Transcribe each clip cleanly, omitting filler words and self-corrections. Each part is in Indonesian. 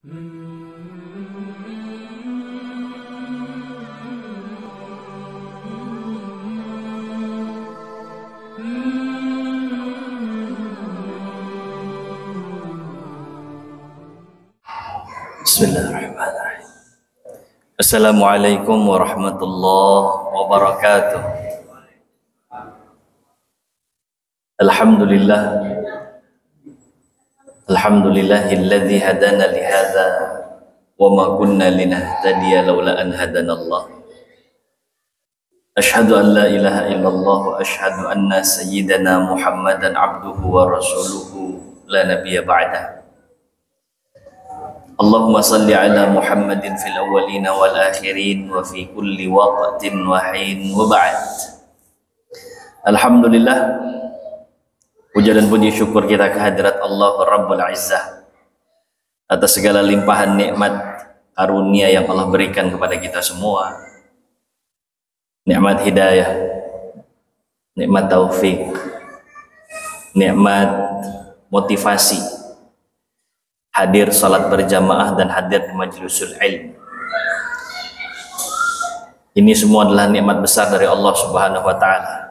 Bismillahirrahmanirrahim. Assalamualaikum warahmatullahi wabarakatuh. Alhamdulillahilladzi hadana li hadza wa ma kunna linahtadiya laula an hadanallah. Asyhadu an la ilaha illallah wa asyhadu anna sayyidana Muhammadan abduhu wa rasuluhu la nabiyya ba'dah. Allahumma salli ala Muhammadin fil awwalina wal akhirin wa fi kulli waqtin wa hin wa ba'd. Alhamdulillah, puja dan puji syukur kita kehadirat Allah Rabbul Izzah atas segala limpahan nikmat karunia yang Allah berikan kepada kita semua. Nikmat hidayah, nikmat taufik, nikmat motivasi, hadir salat berjamaah dan hadir di majlisul ilm. Ini semua adalah nikmat besar dari Allah Subhanahu wa taala.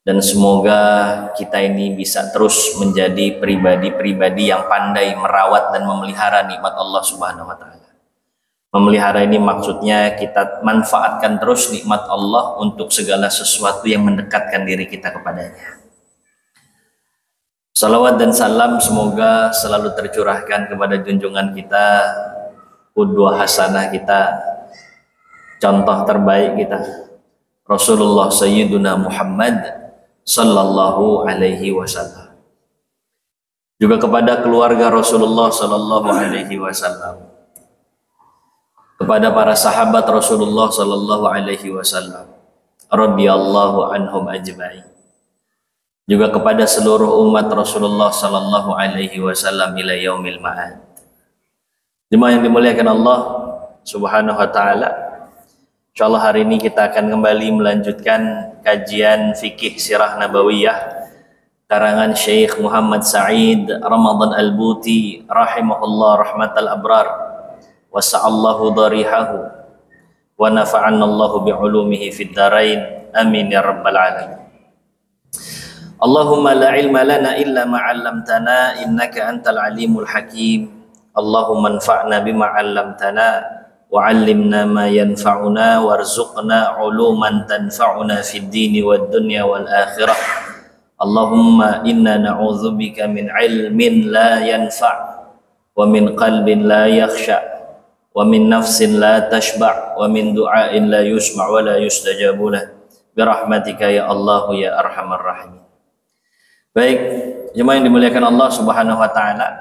Dan semoga kita ini bisa terus menjadi pribadi-pribadi yang pandai merawat dan memelihara nikmat Allah Subhanahu wa taala. Memelihara ini maksudnya kita manfaatkan terus nikmat Allah untuk segala sesuatu yang mendekatkan diri kita kepadanya. Salawat dan salam semoga selalu tercurahkan kepada junjungan kita, qudwah hasanah kita, contoh terbaik kita, Rasulullah Sayyiduna Muhammad sallallahu alaihi wasallam. Juga kepada keluarga Rasulullah sallallahu alaihi wasallam, kepada para sahabat Rasulullah sallallahu alaihi wasallam radhiyallahu anhum ajma'in, juga kepada seluruh umat Rasulullah sallallahu alaihi wasallam ila yaumil ma'ad. Jemaah yang dimuliakan Allah Subhanahu wa taala, insyaallah hari ini kita akan kembali melanjutkan kajian fikih sirah nabawiyah karangan Syekh Muhammad Sa'id Ramadan Al-Buti rahimahullah rahmatal abrar wa sa'allahu darihahu wa nafa'anna Allahu bi'ulumihi fid darain amin ya rabbal alamin. Allahumma la ilma lana illa ma 'allamtana innaka antal alimul hakim. Allahumma anfa'na bima 'allamtana wa 'allimna ma yanfa'una warzuqna 'uluman tanfa'una fid dini wad dunya wal akhirah. Allahumma inna na'udzubika min 'ilmin la yanfa' wa min qalbin la yakhsha wa min nafsin la tashba' wa min du'ain la yusma' wa la yustajabu lah bi rahmatika ya Allah ya arhamar rahimin. Baik, jemaah yang dimuliakan Allah Subhanahu wa taala,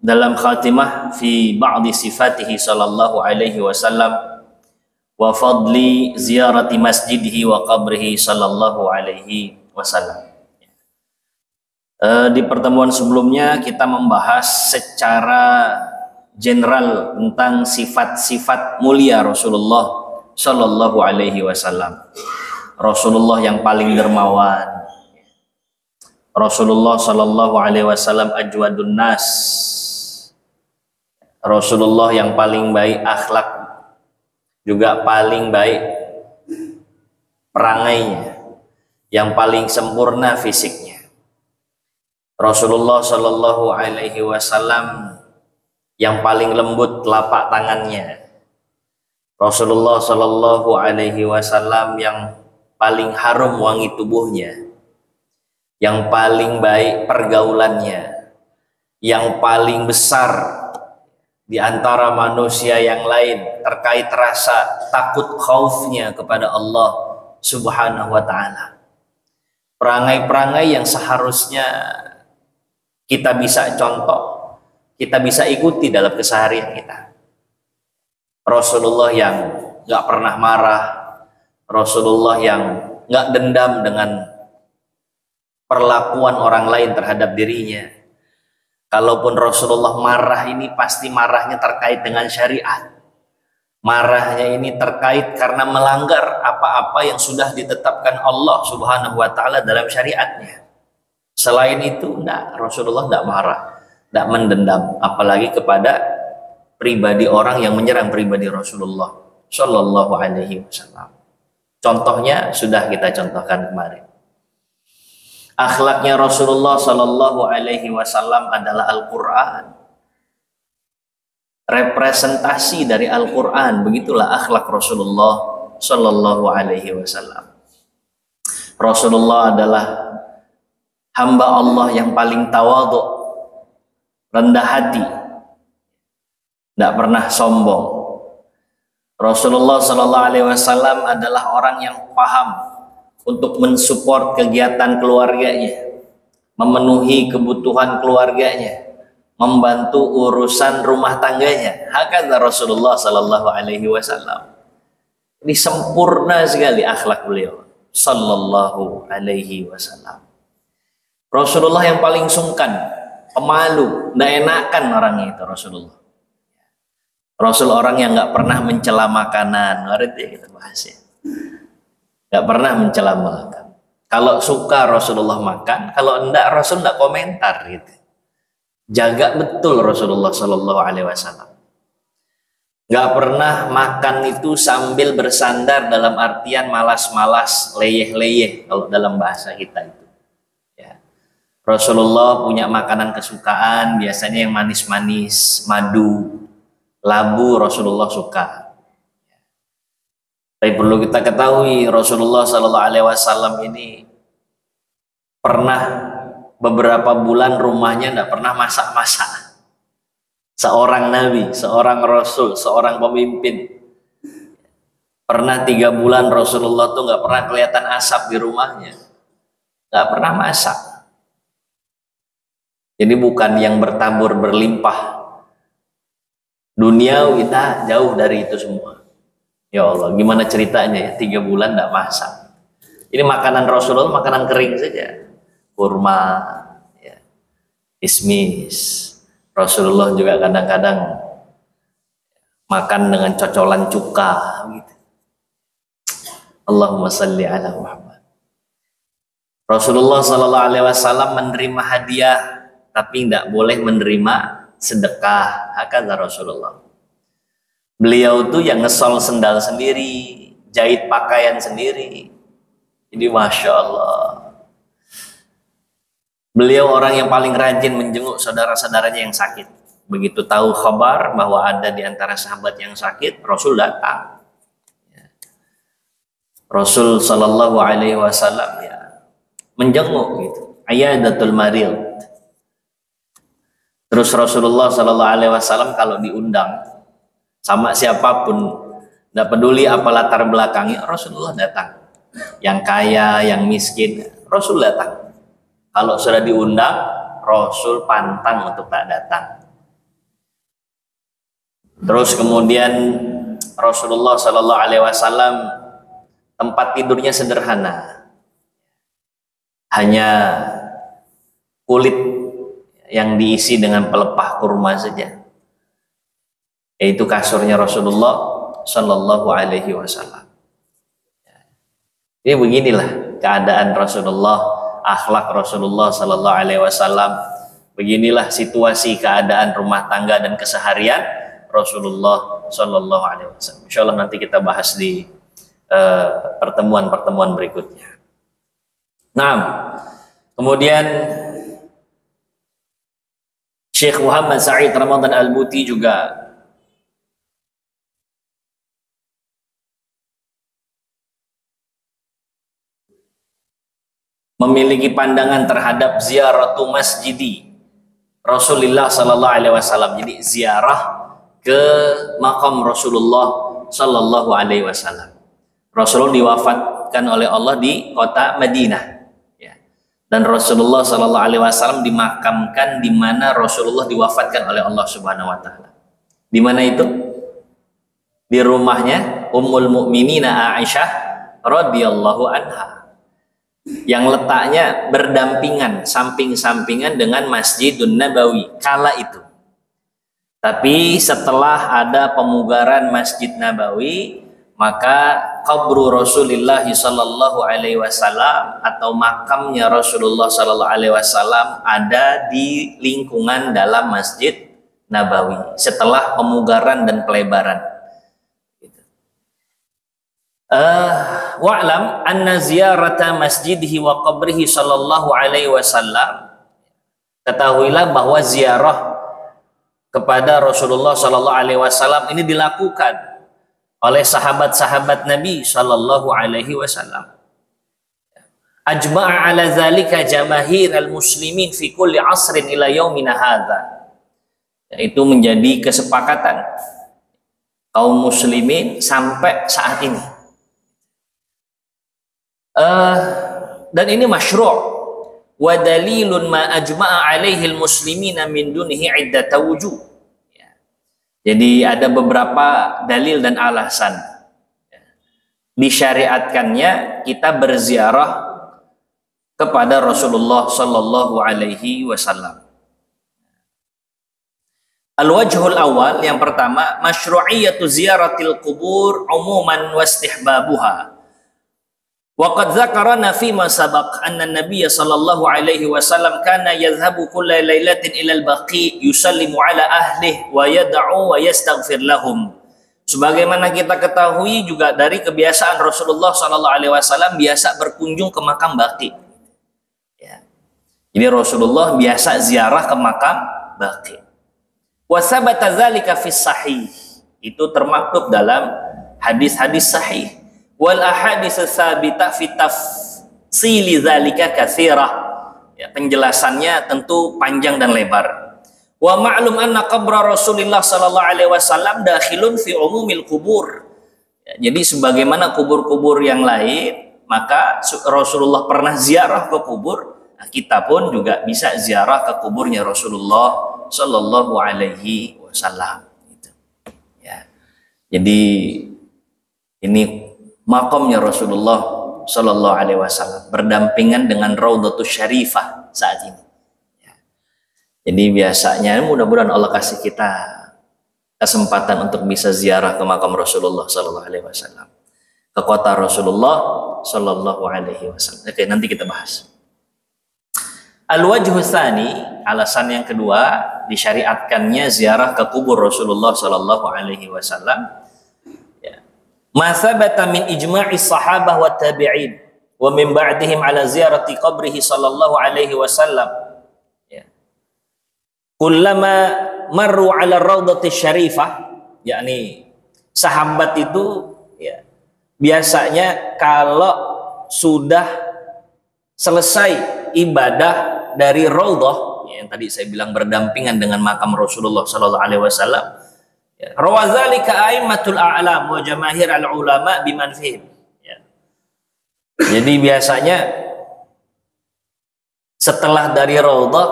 dalam khatimah fi ba'di sifatihi sallallahu alaihi wasallam wa fadli ziyarati masjidihi wa qabrihi sallallahu alaihi wasallam. Di pertemuan sebelumnya kita membahas secara general tentang sifat-sifat mulia Rasulullah sallallahu alaihi wasallam. Rasulullah yang paling dermawan, Rasulullah sallallahu alaihi wasallam ajwadun nas, Rasulullah yang paling baik akhlak, juga paling baik perangainya, yang paling sempurna fisiknya. Rasulullah sallallahu alaihi wasallam yang paling lembut telapak tangannya. Rasulullah sallallahu alaihi wasallam yang paling harum wangi tubuhnya, yang paling baik pergaulannya, yang paling besar di antara manusia yang lain terkait rasa takut khaufnya kepada Allah Subhanahu wa taala. Perangai-perangai yang seharusnya kita bisa contoh, kita bisa ikuti dalam keseharian kita. Rasulullah yang gak pernah marah, Rasulullah yang gak dendam dengan perlakuan orang lain terhadap dirinya. Kalaupun Rasulullah marah, ini pasti marahnya terkait dengan syariat. Marahnya ini terkait karena melanggar apa-apa yang sudah ditetapkan Allah Subhanahu wa taala dalam syariatnya. Selain itu, enggak, Rasulullah enggak marah. tidak mendendam, apalagi kepada pribadi orang yang menyerang pribadi Rasulullah Shallallahu Alaihi Wasallam. Contohnya sudah kita contohkan kemarin. Akhlaknya Rasulullah Shallallahu Alaihi Wasallam adalah Al-Quran. Representasi dari Al-Quran, begitulah akhlak Rasulullah Shallallahu Alaihi Wasallam. Rasulullah adalah hamba Allah yang paling tawadhu, rendah hati, tidak pernah sombong. Rasulullah Shallallahu Alaihi Wasallam adalah orang yang paham untuk mensupport kegiatan keluarganya, memenuhi kebutuhan keluarganya, membantu urusan rumah tangganya. Hakadha Rasulullah Sallallahu Alaihi Wasallam. Ini sempurna sekali akhlak beliau Sallallahu Alaihi Wasallam. Rasulullah yang paling sungkan, pemalu, tidak enakan orangnya itu Rasulullah. Rasul orang yang nggak pernah mencela makanan, ngerti ya kita bahas ya. Nggak pernah mencela makan. Kalau suka Rasulullah makan, kalau enggak Rasul enggak komentar gitu. Jaga betul Rasulullah Shallallahu Alaihi Wasallam. Nggak pernah makan itu sambil bersandar dalam artian malas-malas, leyeh-leyeh kalau dalam bahasa kita itu. Ya. Rasulullah punya makanan kesukaan, biasanya yang manis-manis, madu, labu Rasulullah suka. Tapi perlu kita ketahui Rasulullah Shallallahu Alaihi Wasallam ini pernah beberapa bulan rumahnya tidak pernah masak-masak. Seorang Nabi, seorang Rasul, seorang pemimpin. Pernah 3 bulan Rasulullah tuh nggak pernah kelihatan asap di rumahnya, nggak pernah masak. Jadi bukan yang bertabur berlimpah. Dunia kita jauh dari itu semua. Ya Allah, gimana ceritanya ya 3 bulan nggak masak. Ini makanan Rasulullah makanan kering saja, kurma, ya, kismis. Rasulullah juga kadang-kadang makan dengan cocolan cuka gitu. Allahumma salli ala Muhammad. Rasulullah Sallallahu Alaihi Wasallam menerima hadiah tapi tidak boleh menerima sedekah. Hakadha Rasulullah. Beliau tuh yang ngesol sendal sendiri, jahit pakaian sendiri. Jadi Masya Allah. Beliau orang yang paling rajin menjenguk saudara-saudaranya yang sakit. Begitu tahu kabar bahwa ada di antara sahabat yang sakit, Rasul datang. Rasul Sallallahu Alaihi Wasallam ya menjenguk gitu. Ayadatul maril. Terus Rasulullah Sallallahu Alaihi Wasallam kalau diundang sama siapapun, tidak peduli apa latar belakangnya, Rasulullah datang. Yang kaya, yang miskin, Rasul datang. Kalau sudah diundang, Rasul pantang untuk tak datang. Terus kemudian Rasulullah Sallallahu Alaihi Wasallam tempat tidurnya sederhana, hanya kulit yang diisi dengan pelepah kurma saja, yaitu kasurnya Rasulullah Sallallahu Alaihi Wasallam. Jadi beginilah keadaan Rasulullah, akhlak Rasulullah Sallallahu Alaihi Wasallam. Beginilah situasi keadaan rumah tangga dan keseharian Rasulullah Sallallahu Alaihi Wasallam. Insya Allah nanti kita bahas di pertemuan-pertemuan berikutnya. Nah, kemudian Syekh Muhammad Sa'id Ramadan Al-Buti juga memiliki pandangan terhadap ziaratu masjidi Rasulullah Sallallahu Alaihi Wasallam. Jadi ziarah ke makam Rasulullah Sallallahu Alaihi Wasallam. Rasulullah diwafatkan oleh Allah di kota Madinah, ya. Dan Rasulullah Sallallahu Alaihi Wasallam dimakamkan di mana Rasulullah diwafatkan oleh Allah Subhanahu Wa Taala. Di mana itu? Di rumahnya Ummul Mukminina Aisyah radhiyallahu anha, yang letaknya berdampingan, samping-sampingan dengan Masjidun Nabawi kala itu. Tapi setelah ada pemugaran Masjid Nabawi, maka qabru Rasulullah sallallahu alaihi wasallam atau makamnya Rasulullah sallallahu alaihi wasallam ada di lingkungan dalam Masjid Nabawi setelah pemugaran dan pelebaran. Wa'lam anna ziyarata masjidihi wa qabrihi sallallahu alaihi wasallam, ketahuilah bahwa ziarah kepada Rasulullah sallallahu alaihi wasallam ini dilakukan oleh sahabat-sahabat Nabi sallallahu alaihi wasallam. Ajma'a ala zalika jamahir al-muslimin fi kulli asrin ila yaumina hadza. Itu menjadi kesepakatan kaum muslimin sampai saat ini. Dan ini masyru'. Wa dalilun ma ajma'a alaihi al-muslimina min dunihi iddata wujuh. Jadi ada beberapa dalil dan alasan disyariatkannya kita berziarah kepada Rasulullah sallallahu alaihi wasallam. Al-wajhul awal, yang pertama, masyru'iyatu ziyaratil qubur umuman wa istihbabuha. Waqad dzakarna fi ma sabaq anna an-nabiy sallallahu alaihi wasallam kana yadhhabu kulla lailatin ila al-baqi yusallimu ala ahlihi wa yad'u wa yastaghfir lahum. Sebagaimana kita ketahui juga dari kebiasaan Rasulullah sallallahu alaihi wasallam biasa berkunjung ke makam Baqi. Ya. Jadi Rasulullah biasa ziarah ke makam Baqi. Wa sabata dzalika fi sahih. Itu termaktub dalam hadis-hadis sahih. Wal ahadits tsabitah fi tafsili dzalika katsirah. Ya, penjelasannya tentu panjang dan lebar. Wa ma'lum anna qabra Rasulillah sallallahu alaihi wasallam dakhilun fi umumil qubur. Ya, jadi sebagaimana kubur-kubur yang lain, maka Rasulullah pernah ziarah ke kubur, nah, kita pun juga bisa ziarah ke kuburnya Rasulullah sallallahu alaihi wasallam. Gitu. Ya. Jadi ini makamnya Rasulullah sallallahu alaihi wasallam berdampingan dengan Raudhatus Syarifah saat ini. Ya. Jadi biasanya mudah-mudahan Allah kasih kita kesempatan untuk bisa ziarah ke makam Rasulullah sallallahu alaihi wasallam, ke kota Rasulullah sallallahu alaihi wasallam. Oke, nanti kita bahas. Al-wajhu tsani, alasan yang kedua disyariatkannya ziarah ke kubur Rasulullah sallallahu alaihi wasallam. Ma thabata min ijma'i sahabah wa tabi'in wa min ba'dihim ala ziyarati qabrihi sallallahu alaihi wasallam. Ya. Kullama marru ala raudhati syarifah, yakni sahabat itu ya, biasanya kalau sudah selesai ibadah dari raudhah, ya, yang tadi saya bilang berdampingan dengan makam Rasulullah sallallahu alaihi wasallam, rawazalika a'immatul a'lam wa jamahir al-ulama biman fihim. Ya. Jadi biasanya setelah dari raudhah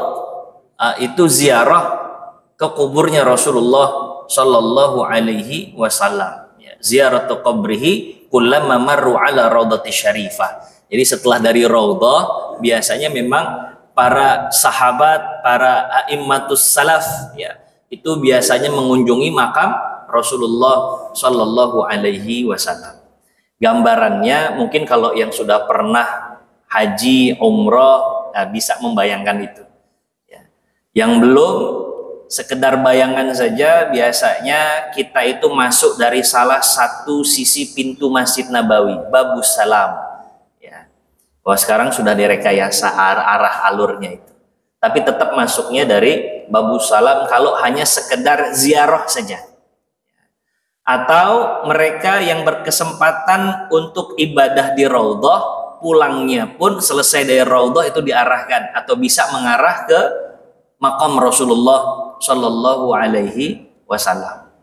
itu ziarah ke kuburnya Rasulullah sallallahu alaihi wasallam. Ya. Ziaratu qabrihi kullama marru ala raudhati syarifah. Jadi setelah dari raudhah biasanya memang para sahabat, para a'immatus salaf, ya, itu biasanya mengunjungi makam Rasulullah Shallallahu Alaihi Wasallam. Gambarannya mungkin kalau yang sudah pernah haji, umroh, nah bisa membayangkan itu. Ya. Yang belum, sekedar bayangan saja, biasanya kita itu masuk dari salah satu sisi pintu Masjid Nabawi, Babus Salam. Ya. Wah, sekarang sudah direkayasa arah alurnya itu. Tapi tetap masuknya dari Babus Salam kalau hanya sekedar ziarah saja. Atau mereka yang berkesempatan untuk ibadah di raudhah, pulangnya pun selesai dari raudhah itu diarahkan atau bisa mengarah ke makam Rasulullah Shallallahu Alaihi Wasallam.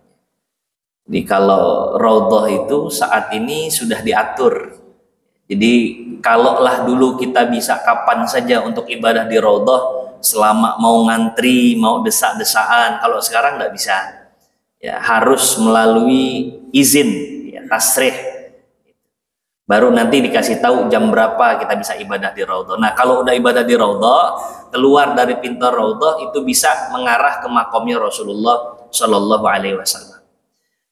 Jadi kalau raudhah itu saat ini sudah diatur. Jadi kalaulah dulu kita bisa kapan saja untuk ibadah di raudhah, selama mau ngantri, mau desak-desaan, kalau sekarang nggak bisa. Ya, harus melalui izin, ya, tasrih. Baru nanti dikasih tahu jam berapa kita bisa ibadah di raudhah. Nah, kalau udah ibadah di raudhah, keluar dari pintu raudhah itu bisa mengarah ke makamnya Rasulullah Shallallahu Alaihi Wasallam.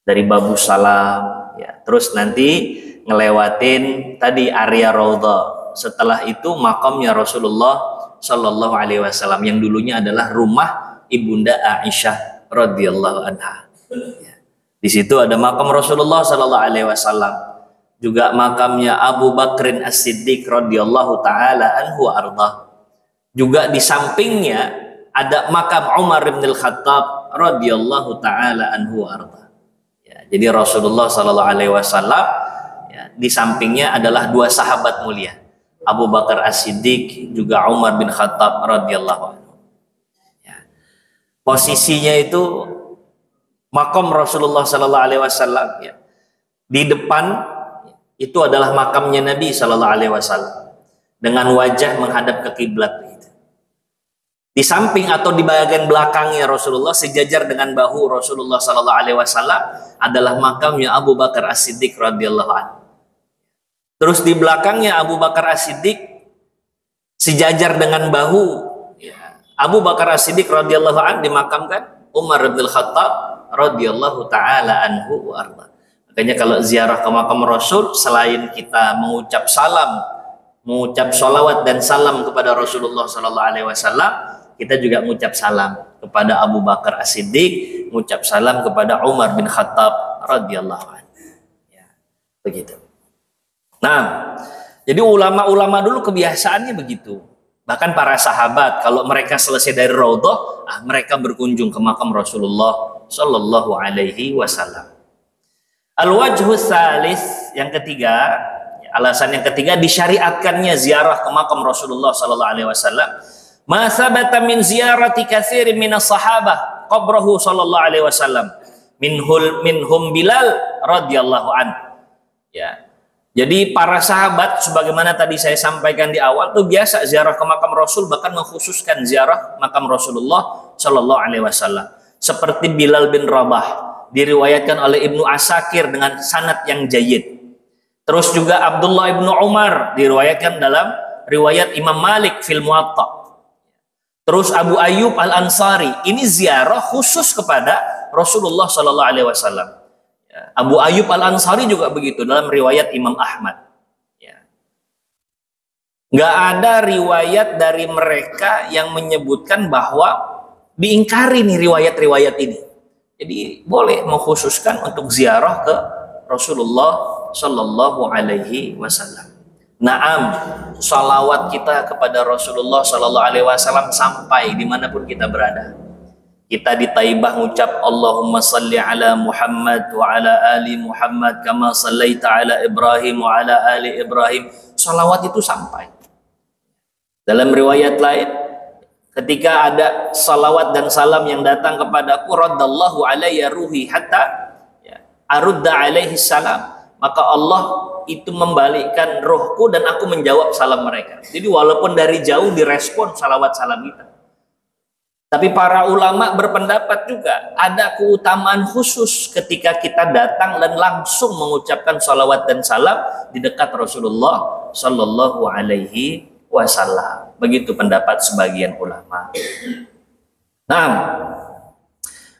Dari Babus Salam, ya. Terus nanti ngelewatin tadi area Raudhah. Setelah itu makamnya Rasulullah Shallallahu Alaihi Wasallam yang dulunya adalah rumah ibunda Aisyah radhiyallahu anha. Ya. Di situ ada makam Rasulullah Shallallahu Alaihi Wasallam, juga makamnya Abu Bakrin As-Siddiq radhiyallahu taala anhu arda. Juga di sampingnya ada makam Umar bin Al-Khattab radhiyallahu taala anhu arda. Ya, jadi Rasulullah Shallallahu Alaihi Wasallam ya, di sampingnya adalah dua sahabat mulia, Abu Bakar As-Siddiq juga Umar bin Khattab radhiyallahu anhu. Ya. Posisinya itu makam Rasulullah Sallallahu Alaihi Wasallam ya. Di depan itu adalah makamnya Nabi Sallallahu Alaihi Wasallam dengan wajah menghadap ke kiblat. Di samping atau di bagian belakangnya Rasulullah sejajar dengan bahu Rasulullah Sallallahu Alaihi Wasallam adalah makamnya Abu Bakar As-Siddiq radhiyallahu anhu. Terus di belakangnya Abu Bakar As-Siddiq sejajar dengan bahu ya, Abu Bakar As-Siddiq radhiyallahu anhu dimakamkan Umar bin Khattab radhiyallahu taala anhu warda. Makanya kalau ziarah ke makam Rasul, selain kita mengucap salam, mengucap sholawat dan salam kepada Rasulullah Sallallahu Alaihi Wasallam, kita juga mengucap salam kepada Abu Bakar As-Siddiq, mengucap salam kepada Umar bin Khattab radhiyallahu anhu. Ya, begitu. Nah, jadi ulama-ulama dulu kebiasaannya begitu. Bahkan para sahabat kalau mereka selesai dari Raudhah, mereka berkunjung ke makam Rasulullah Sallallahu Alaihi Wasallam. Al-wajhu tsalis, yang ketiga, alasan yang ketiga disyariatkannya ziarah ke makam Rasulullah Sallallahu Alaihi Wasallam. Ma sabata min ziyarati katsirin minas sahabah qabrahu Sallallahu Alaihi Wasallam minhum Bilal radhiyallahu anhu. Ya. Jadi para sahabat sebagaimana tadi saya sampaikan di awal tuh biasa ziarah ke makam Rasul, bahkan mengkhususkan ziarah makam Rasulullah Sallallahu Alaihi Wasallam. Seperti Bilal bin Rabah diriwayatkan oleh Ibnu Asakir dengan sanad yang jayyid. Terus juga Abdullah ibnu Umar diriwayatkan dalam riwayat Imam Malik fil Muwatta. Terus Abu Ayyub Al-Ansari ini ziarah khusus kepada Rasulullah Sallallahu Alaihi Wasallam. Abu Ayyub Al-Ansari juga begitu dalam riwayat Imam Ahmad. Ya. Nggak ada riwayat dari mereka yang menyebutkan bahwa diingkari nih riwayat-riwayat ini. Jadi boleh mengkhususkan untuk ziarah ke Rasulullah Sallallahu Alaihi Wasallam. Naam, salawat kita kepada Rasulullah Sallallahu Alaihi Wasallam sampai dimanapun kita berada. Kita di Taibah ngucap Allahumma salli ala Muhammad wa ala ali Muhammad kama sallaita ala Ibrahim wa ala ali Ibrahim. Salawat itu sampai. Dalam riwayat lain, ketika ada salawat dan salam yang datang kepadaku, raddallahu alayya ruhi hatta ya, arudda alaihi salam, maka Allah itu membalikkan rohku dan aku menjawab salam mereka. Jadi walaupun dari jauh direspon salawat salam kita. Tapi para ulama berpendapat juga ada keutamaan khusus ketika kita datang dan langsung mengucapkan salawat dan salam di dekat Rasulullah Sallallahu Alaihi Wasallam. Begitu pendapat sebagian ulama. Nah,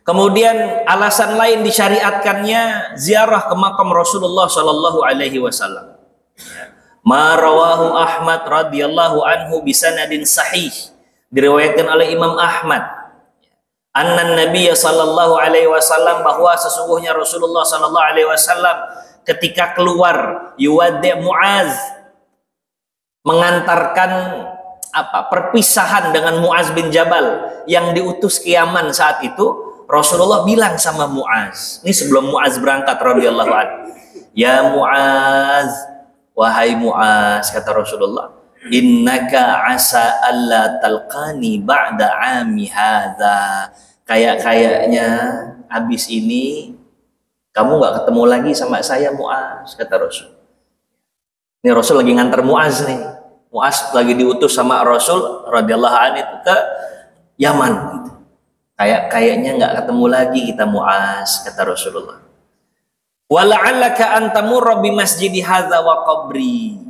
kemudian alasan lain disyariatkannya ziarah ke makam Rasulullah Sallallahu Alaihi Wasallam. Ma rawahu Ahmad radhiyallahu anhu bisanadin sahih. Diriwayatkan oleh Imam Ahmad anna Nabi sallallahu alaihi wasallam, bahwa sesungguhnya Rasulullah sallallahu alaihi wasallam ketika keluar yuwaddi Muaz, mengantarkan perpisahan dengan Muaz bin Jabal yang diutus ke Yaman saat itu, Rasulullah bilang sama Muaz, ini sebelum Muaz berangkat radhiyallahu anhu, ya Muaz, wahai Muaz, kata Rasulullah, innaka asa alla talqani ba'da ami hadza, kayaknya habis ini kamu nggak ketemu lagi sama saya Muaz, kata Rasul. Ini Rasul lagi nganter Muaz nih, Muaz lagi diutus sama Rasul radhiyallahu anhu itu ke Yaman gitu. Kayaknya nggak ketemu lagi kita Muaz, kata Rasulullah. Wala'allaka an tamurra bi masjidi hadza wa qabri,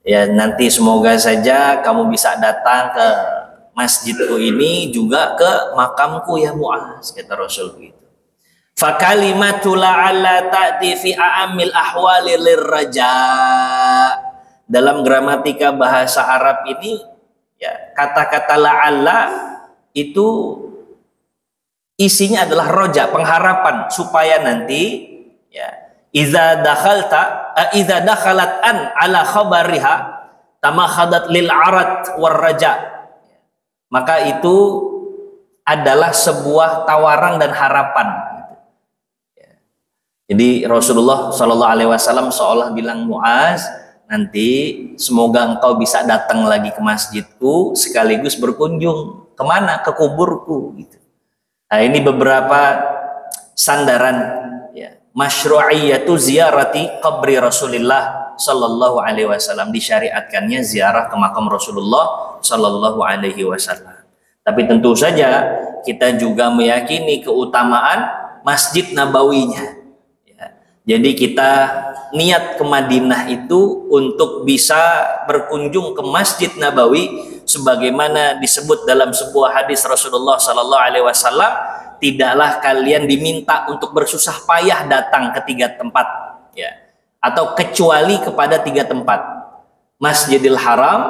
ya nanti semoga saja kamu bisa datang ke masjidku ini juga ke makamku ya Muaz, kata Rasul begitu. Fa kalimatu la'alla ta'ti fi a'amil ahwali lirraja. Dalam gramatika bahasa Arab ini ya, kata-kata la'alla itu isinya adalah roja, pengharapan supaya nanti ya idza dakhalat an ala khabariha tamakhadat lil arat war raja, maka itu adalah sebuah tawaran dan harapan. Jadi Rasulullah Shallallahu Alaihi Wasallam seolah bilang, Muaz, nanti semoga engkau bisa datang lagi ke masjidku sekaligus berkunjung kemana, ke kuburku gitu. Nah, ini beberapa sandaran ya, masyru'iyatu ziyarati qabri Rasulullah Sallallahu Alaihi Wasallam, disyariatkannya ziarah ke makam Rasulullah Sallallahu Alaihi Wasallam. Tapi tentu saja kita juga meyakini keutamaan Masjid Nabawinya. Ya. Jadi kita niat ke Madinah itu untuk bisa berkunjung ke Masjid Nabawi, sebagaimana disebut dalam sebuah hadis Rasulullah Sallallahu Alaihi Wasallam, tidaklah kalian diminta untuk bersusah payah datang ke 3 tempat, ya, atau kecuali kepada 3 tempat: Masjidil Haram,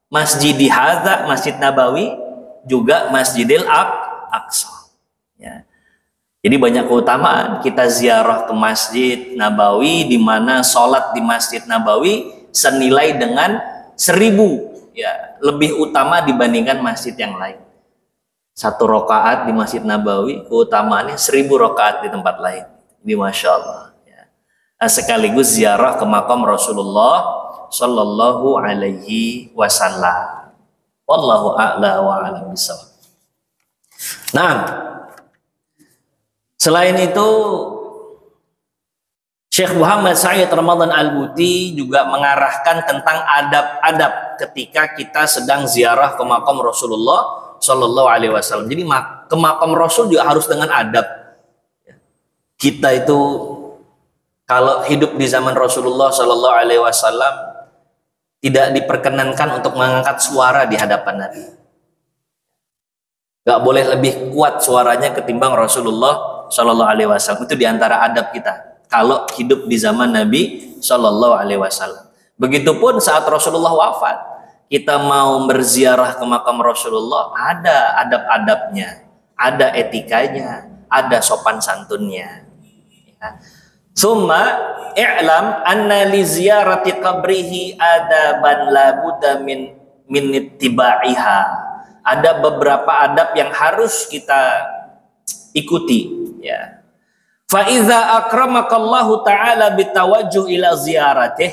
Masjidi Hadza, Masjid Nabawi, juga Masjidil Aqsa. Ya. Jadi banyak keutamaan kita ziarah ke Masjid Nabawi, di mana sholat di Masjid Nabawi senilai dengan 1000, ya, lebih utama dibandingkan masjid yang lain. 1 rakaat di Masjid Nabawi keutamaannya 1000 rakaat di tempat lain. Ini Masya Allah. Ya. Nah, sekaligus ziarah ke makam Rasulullah Sallallahu Alaihi Wasallam. Wallahu a'la wa a'lam bishawab. Nah, selain itu Syekh Muhammad Said Ramadan Al-Buti juga mengarahkan tentang adab-adab ketika kita sedang ziarah ke makam Rasulullah Sallallahu Alaihi Wasallam. Jadi ke makam Rasul juga harus dengan adab. Kita itu kalau hidup di zaman Rasulullah Sallallahu Alaihi Wasallam tidak diperkenankan untuk mengangkat suara di hadapan Nabi. Gak boleh lebih kuat suaranya ketimbang Rasulullah Sallallahu Alaihi Wasallam. Itu diantara adab kita kalau hidup di zaman Nabi Sallallahu Alaihi Wasallam. Begitupun saat Rasulullah wafat, kita mau berziarah ke makam Rasulullah, ada adab-adabnya, ada etikanya, ada sopan santunnya. Ya. Summa i'lam anna li ziyarati qabrihi adaban la budda min ittiba'iha. Ada beberapa adab yang harus kita ikuti, ya. Fa iza akramakallahu ta'ala bitawajjuh ila ziyaratih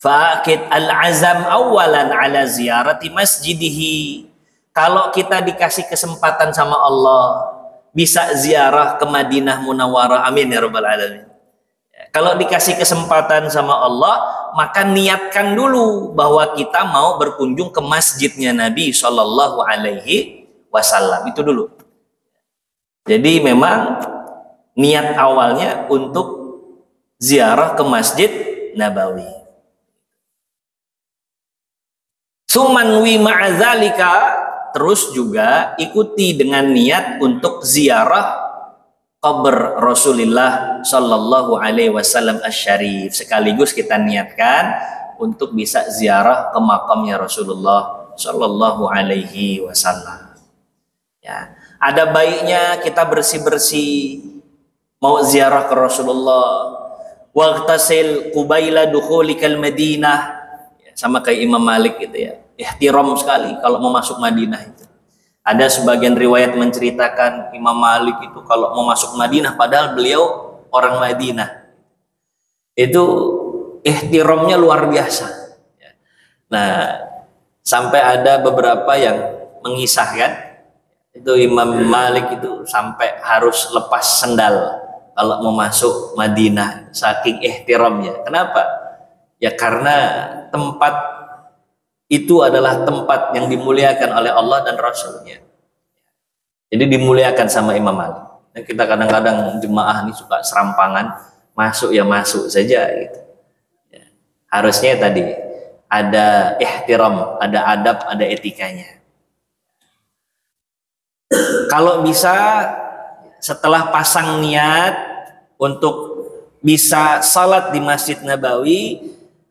fa'akid al-azam awalan ala ziyarati masjidihi. Kalau kita dikasih kesempatan sama Allah bisa ziarah ke Madinah Munawwarah, amin ya rabbal alamin. Kalau dikasih kesempatan sama Allah, maka niatkan dulu bahwa kita mau berkunjung ke masjidnya Nabi Shallallahu Alaihi Wasallam, itu dulu. Jadi memang niat awalnya untuk ziarah ke Masjid Nabawi. Sumanwi ma'adzalika, terus juga ikuti dengan niat untuk ziarah kubur Rasulullah Sallallahu Alaihi Wasallam asy-syarif. Sekaligus kita niatkan untuk bisa ziarah ke makamnya Rasulullah Sallallahu Alaihi Wasallam. Ya, ada baiknya kita bersih-bersih mau ziarah ke Rasulullah. Waqtasil qubaila dukhulikal Madinah, ya, sama kayak Imam Malik gitu ya. Ihtiram sekali kalau mau masuk Madinah itu. Ada sebagian riwayat menceritakan Imam Malik itu kalau mau masuk Madinah, padahal beliau orang Madinah, itu ihtiramnya luar biasa. Nah, sampai ada beberapa yang mengisahkan itu Imam Malik itu sampai harus lepas sendal kalau mau masuk Madinah, saking ihtiramnya. Kenapa? Ya karena tempat itu adalah tempat yang dimuliakan oleh Allah dan Rasulnya. Jadi dimuliakan sama Imam Malik. Dan kita kadang-kadang jemaah ini suka serampangan, masuk ya masuk saja gitu. Ya. Harusnya tadi ada ihtiram, ada adab, ada etikanya. Kalau bisa setelah pasang niat untuk bisa salat di Masjid Nabawi,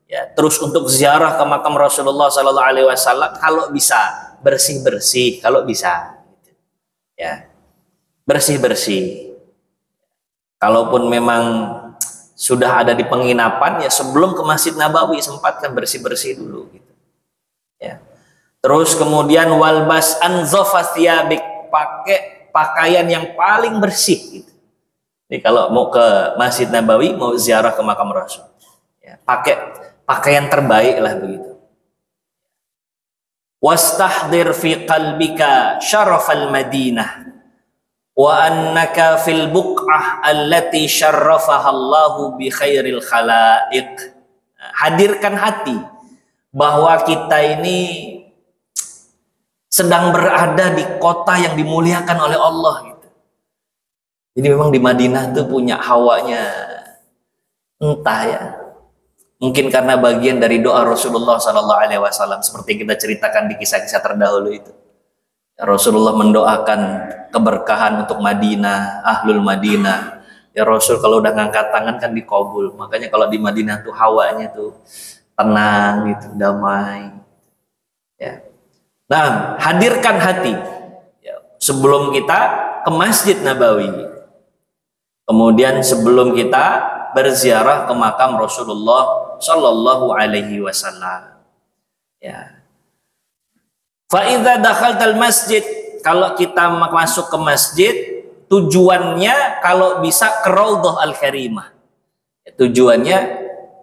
ya, terus untuk ziarah ke makam Rasulullah Sallallahu Alaihi Wasallam, kalau bisa bersih-bersih, kalau bisa, ya, bersih-bersih. Kalaupun memang sudah ada di penginapan, ya sebelum ke Masjid Nabawi sempatkan bersih-bersih dulu, gitu. Ya. Terus kemudian walbas anzafas thiyabik, pakai pakaian yang paling bersih, gitu. Jadi kalau mau ke Masjid Nabawi, mau ziarah ke makam Rasul, ya, pakai pakaian terbaik lah begitu. Wastahdir fi qalbika syarafal Madinah wa annaka fil buq'ah allati syarrafaha Allahu bi khairil khalaiq. Hadirkan hati bahwa kita ini sedang berada di kota yang dimuliakan oleh Allah, gitu. Jadi memang di Madinah tuh punya hawanya, entah ya, mungkin karena bagian dari doa Rasulullah Sallallahu Alaihi Wasallam seperti kita ceritakan di kisah-kisah terdahulu itu. Rasulullah mendoakan keberkahan untuk Madinah, ahlul Madinah. Ya Rasul kalau udah ngangkat tangan kan dikabul. Makanya kalau di Madinah tuh hawanya tuh tenang gitu, damai. Ya. Nah, hadirkan hati, ya, sebelum kita ke Masjid Nabawi. Kemudian sebelum kita berziarah ke makam Rasulullah Sallallahu Alaihi Wasallam, ya. Fa idza dakhaltal masjid, kalau kita masuk ke masjid, tujuannya kalau bisa ke Raudhah Al-Karimah. Tujuannya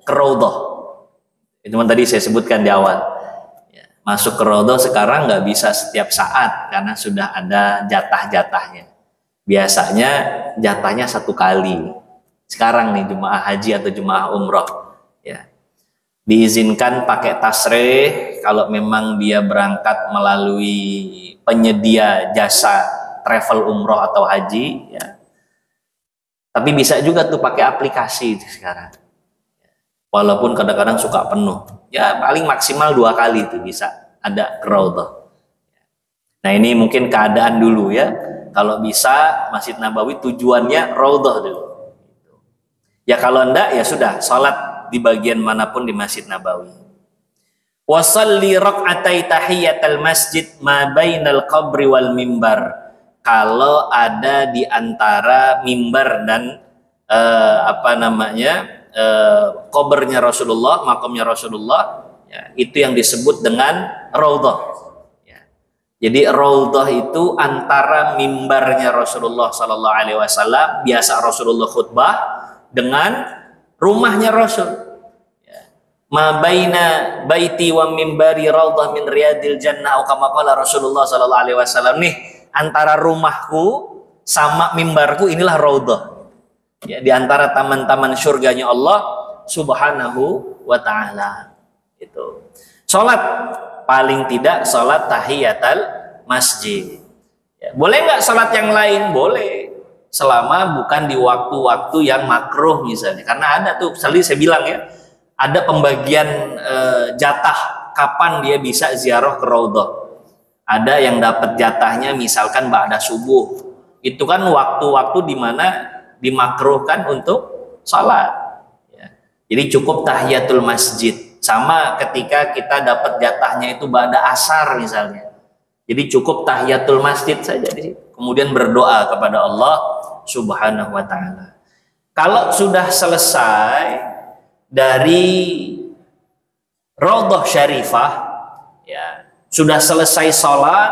ke Raudhah. Itu tadi saya sebutkan di awal. Ya, masuk ke Raudhah sekarang nggak bisa setiap saat karena sudah ada jatah-jatahnya. Biasanya jatahnya 1 kali. Sekarang nih jemaah haji atau jemaah umroh, ya, diizinkan pakai tasrih kalau memang dia berangkat melalui penyedia jasa travel umroh atau haji, ya. Tapi bisa juga tuh pakai aplikasi sekarang. Walaupun kadang-kadang suka penuh, ya paling maksimal 2 kali itu bisa ada ke Raudhah. Nah ini mungkin keadaan dulu ya. Kalau bisa Masjid Nabawi tujuannya Raudhah dulu. Ya kalau enggak ya sudah salat di bagian manapun di Masjid Nabawi. Wasalli raq'atai tahiyatal masjid ma bainal qabri wal mimbar. Kalau ada di antara mimbar dan kuburnya Rasulullah, makamnya Rasulullah, ya, itu yang disebut dengan Raudhah. Jadi Raudhah itu antara mimbarnya Rasulullah Sallallahu Alaihi Wasallam, biasa Rasulullah khutbah, dengan rumahnya Rasul. Ma baina baiti wa mimbari raudhah min riyadil jannah, kama qala Rasulullah Sallallahu Alaihi Wasallam. Nih antara rumahku sama mimbarku inilah Raudhah. Ya, di antara taman-taman surganya Allah Subhanahu wa Ta'ala. Itu. Salat paling tidak salat tahiyatul masjid. Ya, boleh nggak salat yang lain? Boleh, selama bukan di waktu-waktu yang makruh misalnya. Karena ada tuh, tadi saya bilang ya, ada pembagian jatah kapan dia bisa ziarah ke Raudhah. Ada yang dapat jatahnya misalkan ba'da subuh. Itu kan waktu-waktu di mana dimakruhkan untuk salat. Ya. Jadi cukup tahiyatul masjid. Sama ketika kita dapat jatahnya itu ba'da asar misalnya. Jadi cukup tahiyatul masjid saja di situ. Kemudian berdoa kepada Allah Subhanahu wa Ta'ala. Kalau sudah selesai dari Raudhah Syarifah, ya, sudah selesai sholat,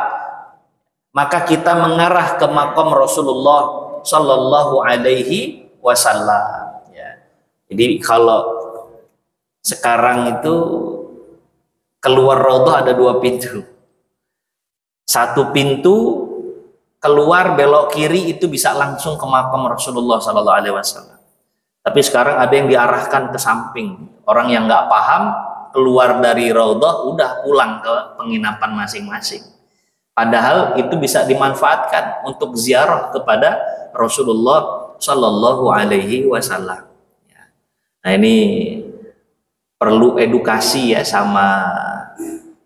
maka kita mengarah ke makam Rasulullah Sallallahu Alaihi Wasallam. Ya. Jadi kalau sekarang itu keluar Raudhah ada 2 pintu. Satu pintu keluar belok kiri itu bisa langsung ke makam Rasulullah Sallallahu Alaihi Wasallam. Tapi sekarang ada yang diarahkan ke samping. Orang yang nggak paham keluar dari Raudhah udah pulang ke penginapan masing-masing. Padahal itu bisa dimanfaatkan untuk ziarah kepada Rasulullah Sallallahu Alaihi Wasallam. Nah ini perlu edukasi ya sama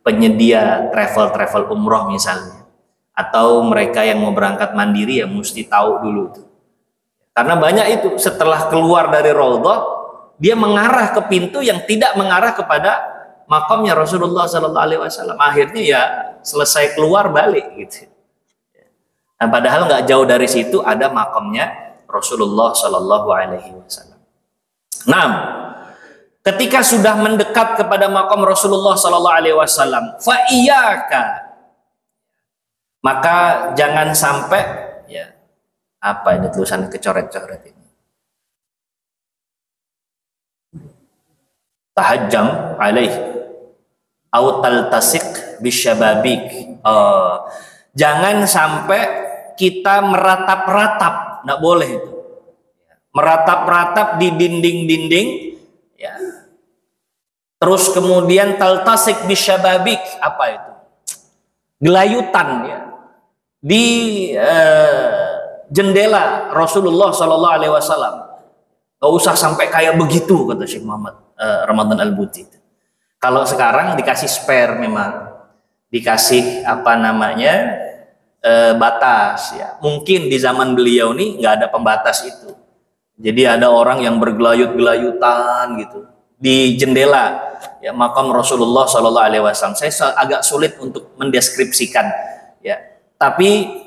penyedia travel umroh misalnya. atau mereka yang mau berangkat mandiri ya mesti tahu dulu tuh. Karena banyak itu setelah keluar dari Raudhah dia mengarah ke pintu yang tidak mengarah kepada makamnya Rasulullah Sallallahu Alaihi Wasallam. Akhirnya ya selesai keluar balik gitu. Nah, padahal nggak jauh dari situ ada makamnya Rasulullah Sallallahu Alaihi Wasallam. Nah, ketika sudah mendekat kepada makam Rasulullah Sallallahu Alaihi Wasallam, fa iyyaka, maka jangan sampai ya apa ini tulisan kecoret-coret ini. Tahajjam alaih au taltasik bisyababik. Jangan sampai kita meratap-ratap, enggak boleh itu. Meratap-ratap di dinding-dinding ya. Terus kemudian taltasik bisyababik, apa itu? Gelayutan ya. Di jendela Rasulullah Sallallahu Alaihi Wasallam. Gak usah sampai kayak begitu, kata Syekh Muhammad Ramadan Al-Buti. Kalau sekarang dikasih spare, memang dikasih apa namanya batas ya. Mungkin di zaman beliau nih nggak ada pembatas itu. Jadi ada orang yang bergelayut-gelayutan gitu di jendela ya makam Rasulullah Sallallahu Alaihi Wasallam. Saya agak sulit untuk mendeskripsikan ya. Tapi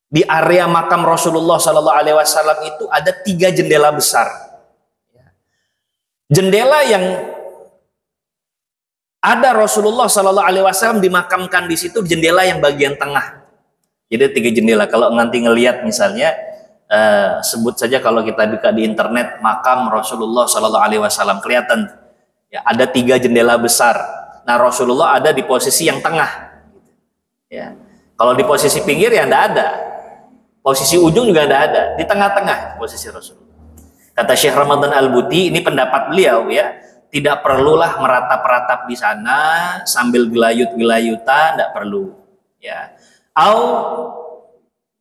di area makam Rasulullah Sallallahu Alaihi Wasallam itu ada 3 jendela besar. Jendela yang ada Rasulullah Sallallahu Alaihi Wasallam dimakamkan di situ, jendela yang bagian tengah. Jadi 3 jendela. Kalau nanti ngelihat misalnya, sebut saja kalau kita buka di internet makam Rasulullah Sallallahu Alaihi Wasallam, kelihatan ya ada 3 jendela besar. Nah Rasulullah ada di posisi yang tengah. Ya. Kalau di posisi pinggir ya tidak ada. Posisi ujung juga tidak ada. Di tengah-tengah posisi Rasulullah. Kata Syekh Ramadan Al-Buti, ini pendapat beliau ya. Tidak perlulah meratap-ratap di sana sambil gelayut-gelayutan, tidak perlu. Ya. Au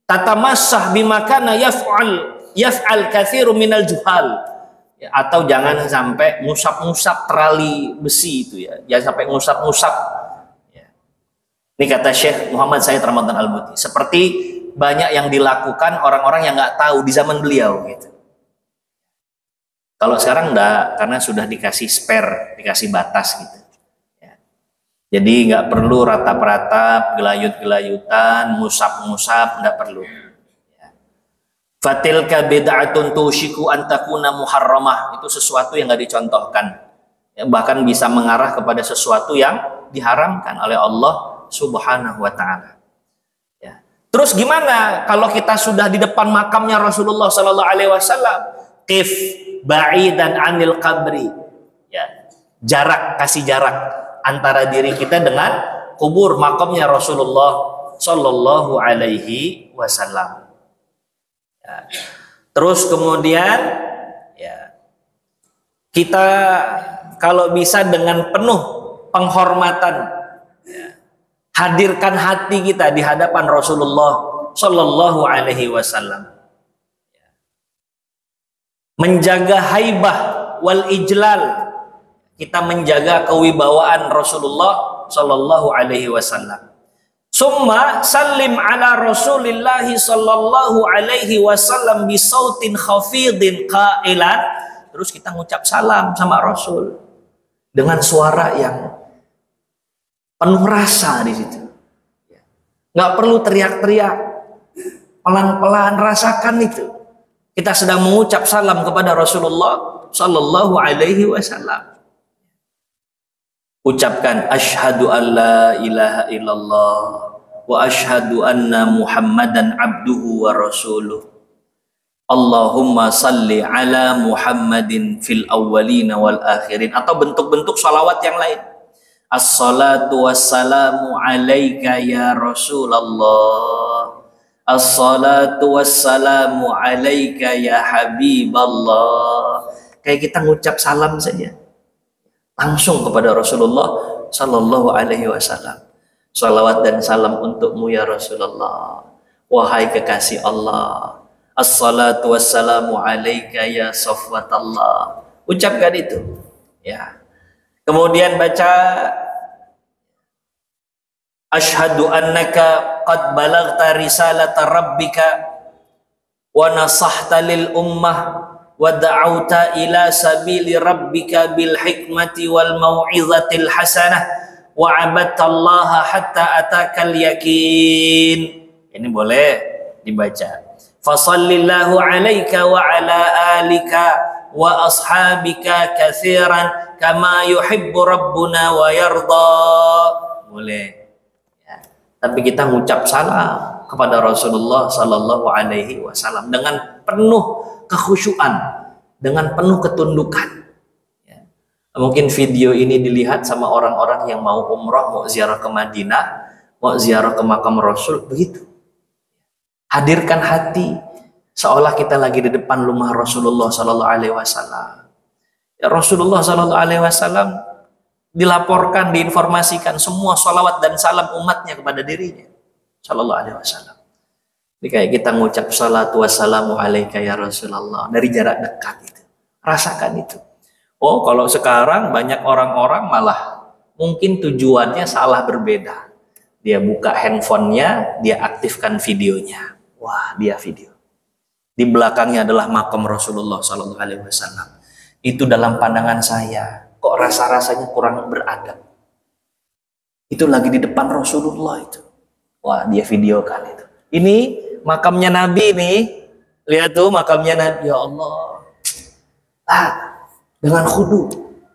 tatamassah bimakana yaf'al katsiru minal juhal. Ya, atau jangan sampai ngusap-ngusap terali besi itu ya. Jangan sampai ngusap-ngusap. Ya. Ini kata Syekh Muhammad Said Ramadan Al-Buti. Seperti banyak yang dilakukan orang-orang yang nggak tahu di zaman beliau gitu. Kalau sekarang enggak, karena sudah dikasih spare, dikasih batas gitu. Ya. Jadi nggak perlu ratap-ratap, gelayut-gelayutan, ngusap-ngusap, nggak perlu. Ya. Fatilka bid'atun tushiku antakuna muharramah, itu sesuatu yang nggak dicontohkan. Ya, bahkan bisa mengarah kepada sesuatu yang diharamkan oleh Allah Subhanahu wa Ta'ala. Ya. Terus gimana kalau kita sudah di depan makamnya Rasulullah Sallallahu Alaihi Wasallam? Qif ba'idan anil qabri, ya, kasih jarak antara diri kita dengan kubur makamnya Rasulullah Sallallahu Alaihi Wasallam. Ya. Terus kemudian ya, kita kalau bisa dengan penuh penghormatan ya, hadirkan hati kita di hadapan Rasulullah Sallallahu Alaihi Wasallam. Menjaga haibah wal ijlal, kita menjaga kewibawaan Rasulullah Sallallahu Alaihi Wasallam. Summa sallim ala Rasulillah Sallallahu Alaihi Wasallam bisautin khafidin qailan, terus kita ngucap salam sama Rasul dengan suara yang penuh rasa di situ. Nggak perlu teriak-teriak, pelan-pelan rasakan itu. Kita sedang mengucap salam kepada Rasulullah Sallallahu Alaihi Wasallam. Ucapkan asyhadu an la ilaha illallah wa asyhadu anna Muhammadan abduhu wa rasuluh. Allahumma salli ala Muhammadin fil awwalina wal akhirin, atau bentuk-bentuk salawat yang lain. As-salatu wassalamu alaika ya Rasulullah. As-salatu wassalamu alaika ya Habiballah. Kayak kita ngucap salam saja langsung kepada Rasulullah Sallallahu Alaihi Wasallam. Salawat dan salam untukmu ya Rasulullah, wahai kekasih Allah. As-salatu wassalamu alaika ya safwatallah. Ucapkan itu ya. Kemudian baca Ashhadu annaka qad balagta risalata rabbika wa nasahta lil ummah wa da'auta ila sabili rabbika bil hikmati wal mau'izatil hasanah wa 'abadtallaha hatta atakal yakin. Ini boleh dibaca. Fasallillahu alaika wa ala alika wa ashabika katsiran kama yuhibbu rabbuna wa yarda. Boleh. Ya. Tapi kita ngucap salam kepada Rasulullah sallallahu alaihi wasallam dengan penuh kekhusyuan, dengan penuh ketundukan. Ya. Mungkin video ini dilihat sama orang-orang yang mau umrah, mau ziarah ke Madinah, mau ziarah ke makam Rasul, begitu. Hadirkan hati seolah kita lagi di depan rumah Rasulullah sallallahu alaihi wasallam. Ya, Rasulullah sallallahu alaihi wasallam dilaporkan, diinformasikan semua salawat dan salam umatnya kepada dirinya sallallahu alaihi wasallam. Ini kayak kita ngucap salatu wassalamu alaika ya Rasulullah dari jarak dekat itu. Rasakan itu. Oh, kalau sekarang banyak orang-orang malah mungkin tujuannya salah berbeda. Dia buka handphonenya, dia aktifkan videonya. Wah, dia video. Di belakangnya adalah makam Rasulullah sallallahu alaihi wasallam. Itu dalam pandangan saya, kok rasa-rasanya kurang beradab. Itu lagi di depan Rasulullah itu. Wah, dia videokan itu. Ini makamnya Nabi nih. Lihat tuh makamnya Nabi, ya Allah. Dengan khudu.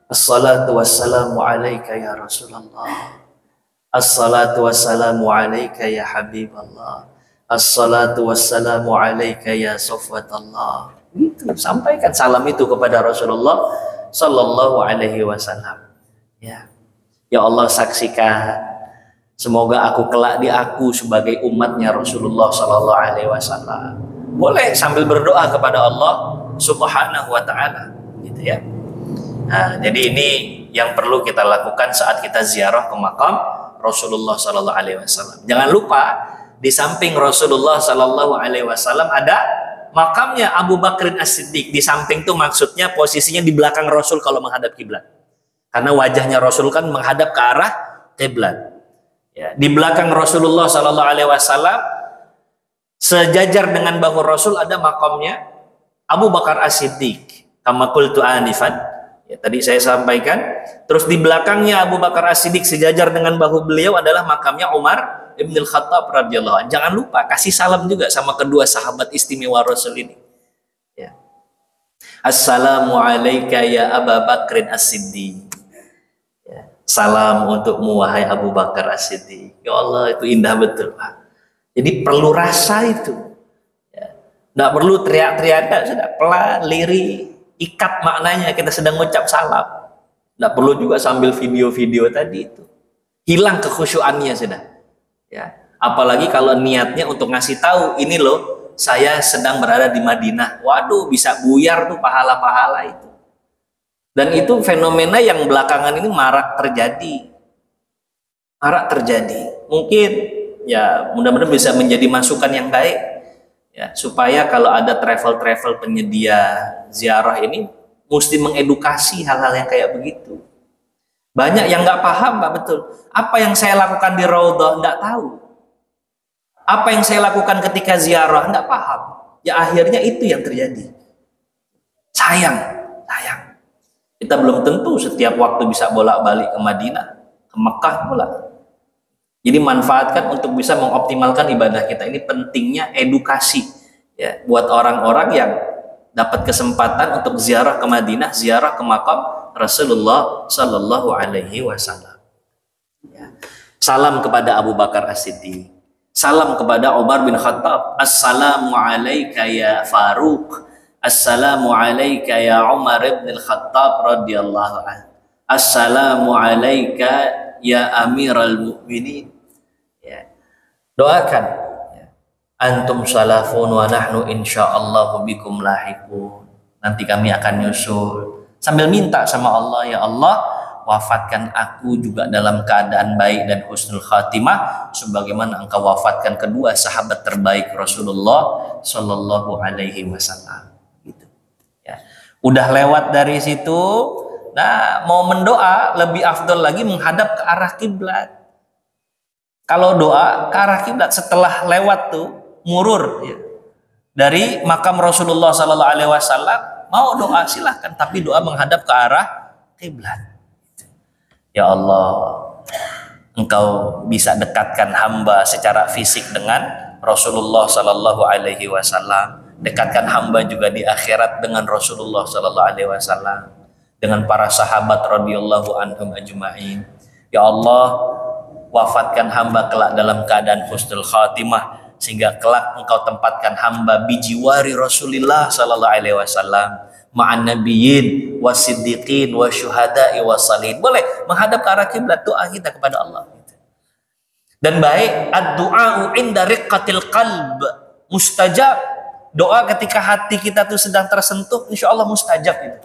Assalatu wassalamu alaika ya Rasulullah. Assalatu wassalamu alaika ya Habiballah. Assalatu wassalamu alaika ya Safwatallah. Gitu, sampaikan salam itu kepada Rasulullah sallallahu alaihi wasallam. Ya. Ya Allah, saksikan semoga aku kelak diaku sebagai umatnya Rasulullah sallallahu alaihi wasallam. Boleh sambil berdoa kepada Allah Subhanahu wa taala, gitu ya. Nah, jadi ini yang perlu kita lakukan saat kita ziarah ke makam Rasulullah sallallahu alaihi wasallam. Jangan lupa di samping Rasulullah sallallahu alaihi wasallam ada makamnya Abu Bakr As-Siddiq. Di samping itu maksudnya posisinya di belakang Rasul kalau menghadap kiblat. Karena wajahnya Rasul kan menghadap ke arah kiblat. Ya, di belakang Rasulullah sallallahu alaihi wasallam sejajar dengan bahu Rasul ada makamnya Abu Bakar As-Siddiq. Kama qultu anifan. Ya, tadi saya sampaikan. Terus di belakangnya Abu Bakar As-Siddiq sejajar dengan bahu beliau adalah makamnya Umar Ibn Khattab radhiyallahu anhu. Jangan lupa kasih salam juga sama kedua sahabat istimewa Rasul ini. Ya. Assalamu alayka ya Abu Bakr As-Siddiq. Ya. Salam untukmu wahai Abu Bakar As-Siddiq. Ya Allah, itu indah betul, Pak. Jadi perlu rasa itu. Ya. Nggak perlu teriak-teriak, sudah pelan, lirih, ikat maknanya kita sedang mengucap salam. Nggak perlu juga sambil video-video tadi itu. Hilang kekhusyuannya sudah. Ya, apalagi kalau niatnya untuk ngasih tahu ini loh, saya sedang berada di Madinah. Waduh, bisa buyar tuh pahala-pahala itu. Dan itu fenomena yang belakangan ini marak terjadi. Marak terjadi. Mungkin ya mudah-mudahan bisa menjadi masukan yang baik ya, supaya kalau ada travel-travel penyedia ziarah ini mesti mengedukasi hal-hal yang kayak begitu. Banyak yang nggak paham, Pak, betul. Apa yang saya lakukan di Raudhah nggak tahu. Apa yang saya lakukan ketika ziarah nggak paham. Ya akhirnya itu yang terjadi. Sayang. Kita belum tentu setiap waktu bisa bolak-balik ke Madinah, ke Mekah pula. Jadi manfaatkan untuk bisa mengoptimalkan ibadah kita. Ini pentingnya edukasi ya buat orang-orang yang dapat kesempatan untuk ziarah ke Madinah, ziarah ke makam Rasulullah sallallahu alaihi wasallam. Ya. Salam kepada Abu Bakar As-Siddiq. Salam kepada Umar bin Khattab. Assalamu alayka ya Faruq. Assalamu alayka ya Umar bin Khattab radhiyallahu anhu. Assalamu alayka ya Amiral Mu'minin. Ya. Doakan. Ya. Antum salafun wa nahnu insyaallah bikum lahiqun. Nanti kami akan nyusul. Sambil minta sama Allah, ya Allah, wafatkan aku juga dalam keadaan baik dan husnul khatimah sebagaimana engkau wafatkan kedua sahabat terbaik Rasulullah sallallahu alaihi wasallam. Gitu. Ya. Udah lewat dari situ, nah mau mendoa lebih afdol lagi menghadap ke arah kiblat. Kalau doa ke arah kiblat setelah lewat tuh murur ya, dari makam Rasulullah Sallallahu Alaihi Wasallam, mau doa silahkan, tapi doa menghadap ke arah kiblat. Ya Allah, Engkau bisa dekatkan hamba secara fisik dengan Rasulullah Sallallahu Alaihi Wasallam, dekatkan hamba juga di akhirat dengan Rasulullah Sallallahu Alaihi Wasallam, dengan para sahabat radhiyallahu anhum ajma'in. Ya Allah, wafatkan hamba kelak dalam keadaan husnul khatimah, sehingga kelak Engkau tempatkan hamba bijiwari Rasulullah Sallallahu Alaihi Wasallam, ma'an nabiyyin wasiddiqin wasyuhada'i wasalin. Boleh menghadap ke arah kiblat, doa kita kepada Allah. Dan baik ad-du'a'u inda riqqatil qalb mustajab. Doa ketika hati kita tuh sedang tersentuh, insya Allah mustajab itu.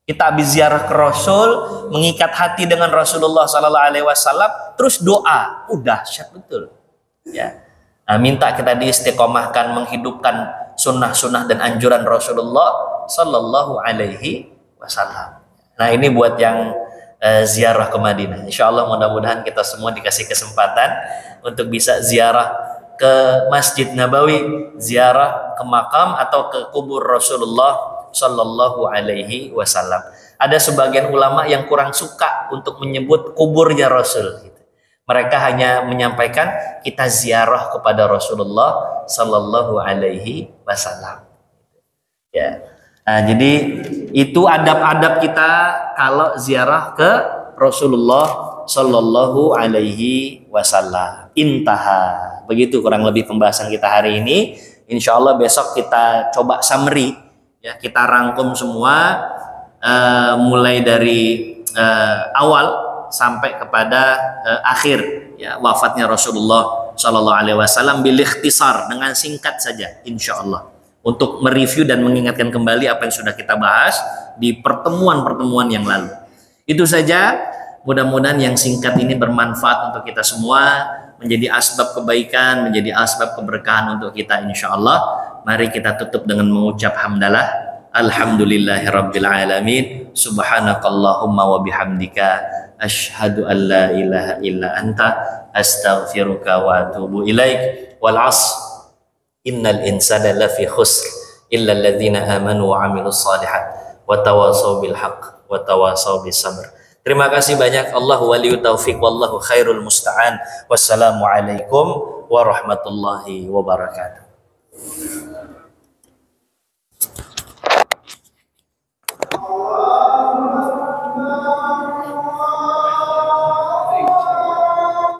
Kita habis ziarah ke Rasul, mengikat hati dengan Rasulullah Sallallahu Alaihi Wasallam, terus doa, udah syat betul. Ya, nah, minta kita diistiqomahkan menghidupkan sunnah-sunnah dan anjuran Rasulullah Sallallahu Alaihi Wasallam. Nah, ini buat yang ziarah ke Madinah. Insya Allah mudah-mudahan kita semua dikasih kesempatan untuk bisa ziarah ke Masjid Nabawi, ziarah ke makam atau ke kubur Rasulullah Sallallahu Alaihi Wasallam. Ada sebagian ulama yang kurang suka untuk menyebut kuburnya Rasul. Mereka hanya menyampaikan kita ziarah kepada Rasulullah Sallallahu Alaihi Wasallam. Ya, nah, jadi itu adab-adab kita kalau ziarah ke Rasulullah Sallallahu Alaihi Wasallam. Intaha. Begitu kurang lebih pembahasan kita hari ini. Insya Allah besok kita coba summary. Ya, kita rangkum semua mulai dari awal sampai kepada akhir ya, wafatnya Rasulullah Shallallahu Alaihi Wasallam bil ikhtisar, dengan singkat saja, insya Allah, untuk mereview dan mengingatkan kembali apa yang sudah kita bahas di pertemuan-pertemuan yang lalu. Itu saja. Mudah-mudahan yang singkat ini bermanfaat untuk kita semua, menjadi asbab kebaikan, menjadi asbab keberkahan untuk kita insya Allah. Mari kita tutup dengan mengucap hamdalah. Alhamdulillahirabbil alamin. Subhanakallahumma wa bihamdika asyhadu an la ilaha illa anta astaghfiruka wa atubu ilaik. Wal 'asr innal insana lafi khusr illa alladzina amanu wa 'amilus shalihat wa tawasaw bil haqq wa tawasaw bis sabr. Terima kasih banyak. Allahu waliyut taufiq wallahu khairul musta'an. Wassalamualaikum warahmatullahi wabarakatuh.